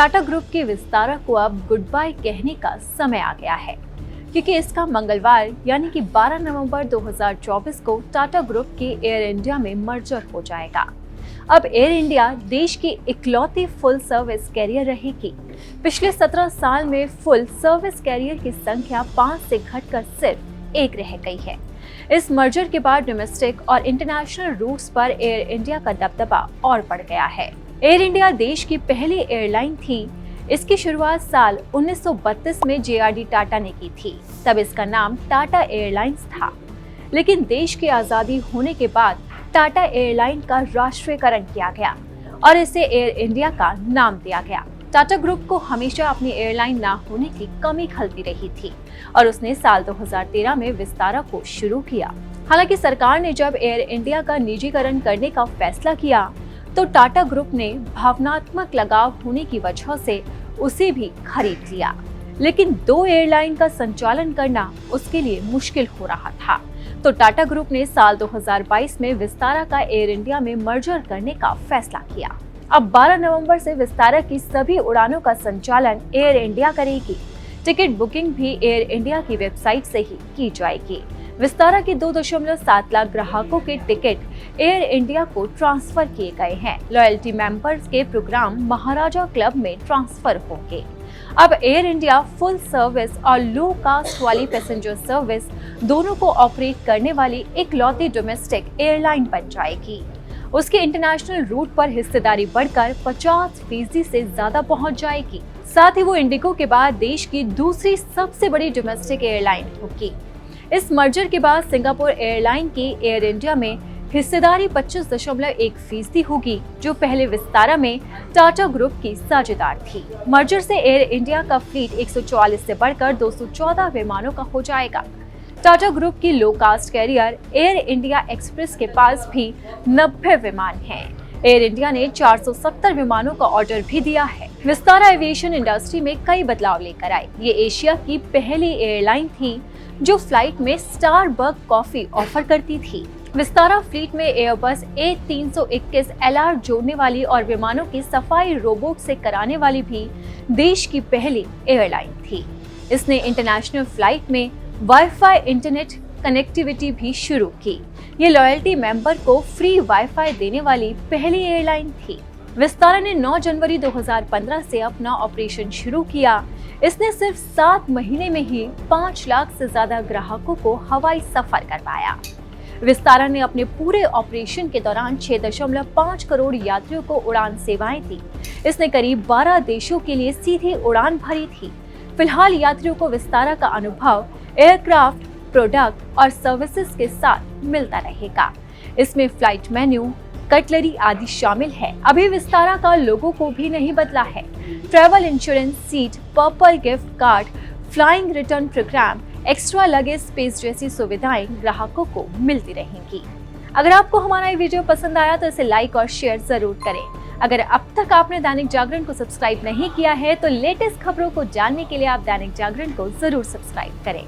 Tata group के विस्तारा को अब गुड बाय कहने का समय आ गया है, क्योंकि इसका मंगलवार यानी कि 12 नवंबर 2024 को टाटा ग्रुप के एयर इंडिया में मर्जर हो जाएगा। अब एयर इंडिया देश की इकलौती फुल सर्विस कैरियर रहेगी। पिछले 17 साल में फुल सर्विस कैरियर की संख्या 5 से घटकर सिर्फ 1 रह गई है। इस मर्जर के बाद डोमेस्टिक और इंटरनेशनल रूट्स पर एयर इंडिया का दबदबा और बढ़ गया है। एयर इंडिया देश की पहली एयरलाइन थी। इसकी शुरुआत साल 1932 में जे.आर.डी. टाटा ने की थी। तब इसका नाम टाटा एयरलाइंस था, लेकिन देश की आज़ादी होने के बाद टाटा एयरलाइन का राष्ट्रीयकरण किया गया और इसे एयर इंडिया का नाम दिया गया। टाटा ग्रुप को हमेशा अपनी एयरलाइन ना होने की कमी खलती रही थी और उसने साल 2013 में विस्तारा को शुरू किया। हालांकि सरकार ने जब एयर इंडिया का निजीकरण करने का फैसला किया तो टाटा ग्रुप ने भावनात्मक लगाव होने की वजह से उसे भी खरीद लिया, लेकिन 2 एयरलाइन का संचालन करना उसके लिए मुश्किल हो रहा था। तो टाटा ग्रुप ने साल 2022 में विस्तारा का एयर इंडिया में मर्जर करने का फैसला किया। अब 12 नवंबर से विस्तारा की सभी उड़ानों का संचालन एयर इंडिया करेगी। टिकट बुकिंग भी एयर इंडिया की वेबसाइट से ही की जाएगी। विस्तारा के 2.7 लाख ग्राहकों के टिकट एयर इंडिया को ट्रांसफर किए गए हैं। लॉयल्टी मेंबर्स के प्रोग्राम महाराजा क्लब में ट्रांसफर होंगे। अब एयर इंडिया फुल सर्विस और लो कास्ट वाली पैसेंजर सर्विस दोनों को ऑपरेट करने वाली इकलौती डोमेस्टिक एयरलाइन बन जाएगी। उसके इंटरनेशनल रूट पर हिस्सेदारी बढ़कर 50% से ज्यादा पहुंच जाएगी। साथ ही वो इंडिगो के बाद देश की दूसरी सबसे बड़ी डोमेस्टिक एयरलाइन होगी। इस मर्जर के बाद सिंगापुर एयरलाइन की एयर इंडिया में हिस्सेदारी 25.1% होगी, जो पहले विस्तारा में टाटा ग्रुप की साझेदार थी। मर्जर से एयर इंडिया का फ्लीट 144 से बढ़कर 214 विमानों का हो जाएगा। टाटा ग्रुप की low cost carrier Air India Express के पास भी 90 विमान हैं। एयर इंडिया ने 470 विमानों का ऑर्डर भी दिया है। विस्तारा एविएशन इंडस्ट्री में कई बदलाव लेकर आई। ये एशिया की पहली एयरलाइन थी जो फ्लाइट में स्टारबक कॉफी ऑफर करती थी। विस्तारा फ्लीट में एयरबस A321 LR जोड़ने वाली और विमानों की सफाई रोबोट से कराने वाली भी देश की पहली एयरलाइन थी। इसने इंटरनेशनल फ्लाइट में वाईफाई इंटरनेट कनेक्टिविटी भी शुरू की। ये लॉयल्टी मेंबर को फ्री वाईफाई देने वाली पहली एयरलाइन थी। विस्तारा ने 9 जनवरी 2015 से अपना ऑपरेशन शुरू किया। इसने सिर्फ 7 महीने में ही 5 लाख से ज्यादा ग्राहकों को हवाई सफर करवाया। विस्तारा ने अपने पूरे ऑपरेशन के दौरान 6.5 करोड़ यात्रियों को उड़ान सेवाएं दी। इसने करीब 12 देशों के लिए सीधी उड़ान भरी थी। फिलहाल यात्रियों को विस्तारा का अनुभव एयरक्राफ्ट, प्रोडक्ट और सर्विसेज के साथ मिलता रहेगा। इसमें फ्लाइट मेन्यू, कटलरी आदि शामिल है। अभी विस्तारा का लोगो को भी नहीं बदला है। Travel insurance, seat, purple gift card, flying return program, extra luggage space जैसी सुविधाएं ग्राहकों को मिलती रहेंगी। अगर आपको हमारा ये वीडियो पसंद आया तो इसे लाइक और शेयर जरूर करें। अगर अब तक आपने दैनिक जागरण को सब्सक्राइब नहीं किया है तो लेटेस्ट खबरों को जानने के लिए आप दैनिक जागरण को जरूर सब्सक्राइब करें।